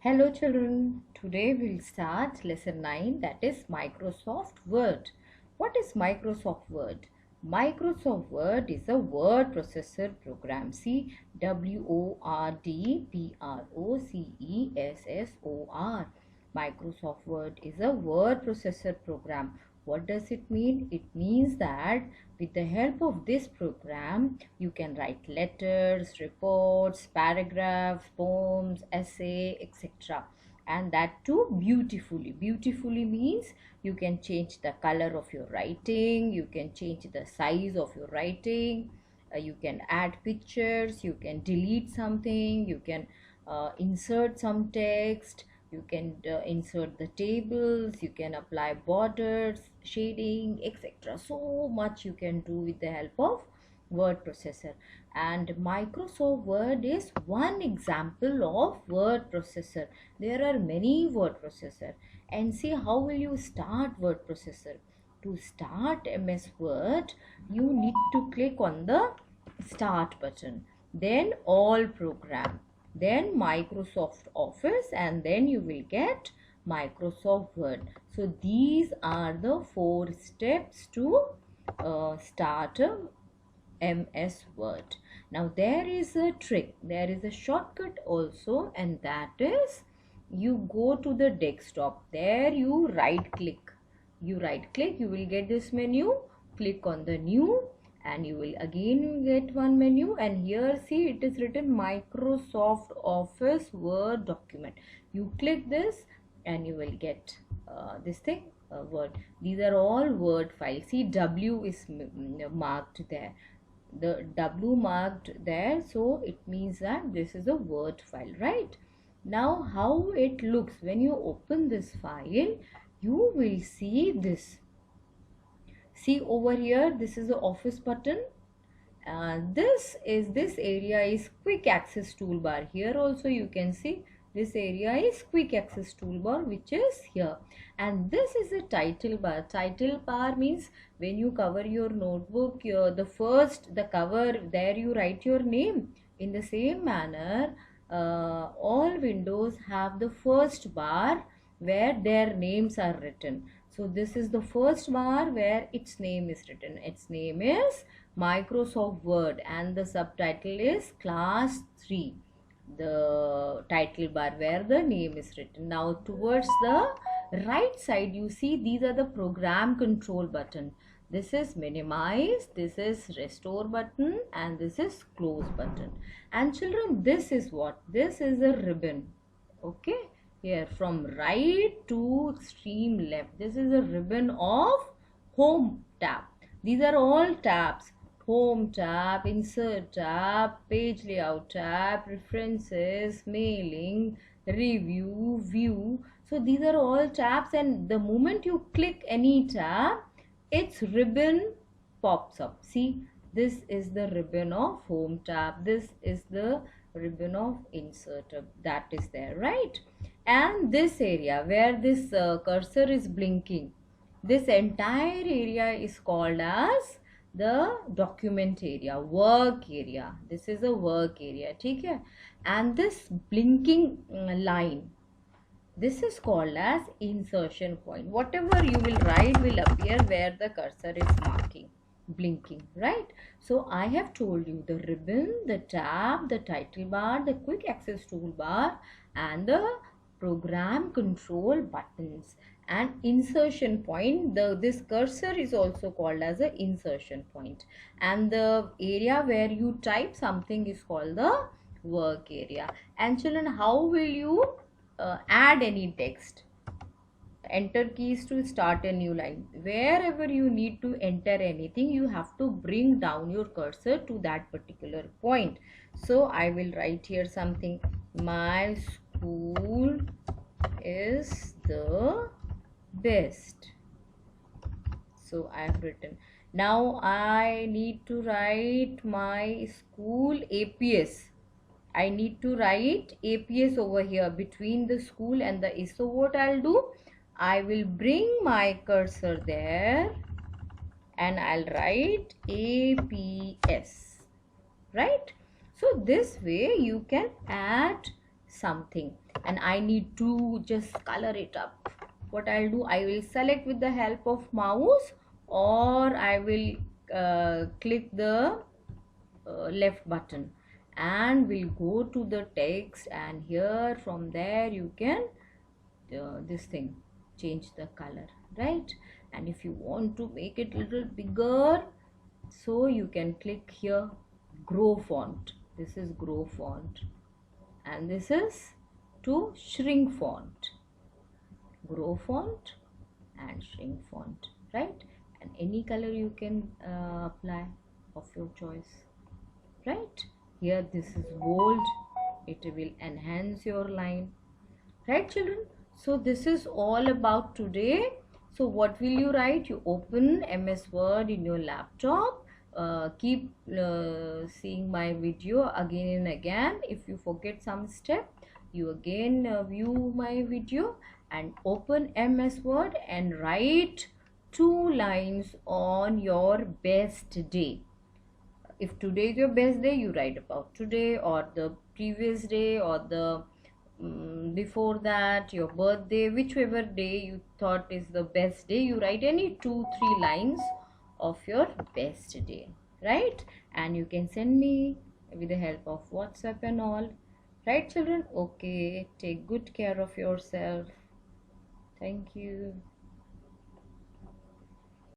Hello children, today we'll start lesson 9, that is Microsoft Word. What is Microsoft Word? Microsoft Word is a word processor program. See, WORDPROCESSOR. Microsoft Word is a word processor program. What does it mean? It means that with the help of this program, you can write letters, reports, paragraphs, poems, essay, etc. And that too beautifully. Beautifully means you can change the color of your writing, you can change the size of your writing, you can add pictures, you can delete something, you can insert some text, you can insert the tables, you can apply borders, shading, etc. So much you can do with the help of word processor. And Microsoft Word is one example of word processor. There are many word processor. And see, how will you start word processor? To start MS Word, you need to click on the start button, then all program, then Microsoft Office, and then you will get Microsoft Word. So these are the 4 steps to start a MS Word. Now there is a trick, there is a shortcut also, and that is you go to the desktop. There you right click, you will get this menu. Click on the new and you will again get one menu, and here see it is written Microsoft Office Word document. You click this and you will get this thing, Word. These are all Word files. See, W is marked there, the W marked there, so it means that this is a Word file, right? Now how it looks when you open this file, you will see this. See over here, this is the Office button. This area is quick access toolbar. Here also you can see this area is quick access toolbar, which is here, and this is a title bar. Title bar means when you cover your notebook, the cover, there you write your name. In the same manner, all windows have the first bar where their names are written. So this is the first bar where its name is written. Its name is Microsoft Word and the subtitle is Class 3. The title bar where the name is written. Now towards the right side, you see these are the program control button. This is minimize, this is restore button, and this is close button. And children, this is what? This is a ribbon. Okay, here from right to extreme left, this is a ribbon of home tab. These are all tabs: home tab, insert tab, page layout tab, preferences, mailing, review, view. So these are all tabs, and the moment you click any tab, its ribbon pops up. See, this is the ribbon of home tab, this is the ribbon of insert tab, that is there, right? And this area where this cursor is blinking, this entire area is called as the document area, work area. This is a work area, okay? And this blinking line, this is called as insertion point. Whatever you will write will appear where the cursor is marking, blinking, right? So I have told you the ribbon, the tab, the title bar, the quick access toolbar, and the program control buttons. And insertion point, this cursor is also called as a insertion point, and the area where you type something is called the work area. And children, how will you add any text? Enter keys to start a new line. Wherever you need to enter anything, you have to bring down your cursor to that particular point. So I will write here something: my school is the best. So I have written. Now I need to write my school APS. I need to write APS over here between the school and the is. So what I'll do, I will bring my cursor there and I'll write APS, right? So this way you can add something. and I need to just color it up. What I'll do, I will select with the help of mouse, or I will click the left button, and we'll go to the text, and here from there you can this thing, change the color, right? And if you want to make it a little bigger, so you can click here, grow font. This is grow font, and this is to shrink font, grow font and shrink font, right? And any color you can apply of your choice, right? Here this is bold, it will enhance your line, right children? So this is all about today. So what will you write? You open MS Word in your laptop, keep seeing my video again and again. If you forget some step, you again view my video and open MS Word and write 2 lines on your best day. If today is your best day, you write about today, or the previous day, or the before that, your birthday, whichever day you thought is the best day, you write any 2-3 lines of your best day, right? And you can send me with the help of WhatsApp and all, right children? Okay, take good care of yourself. Thank you.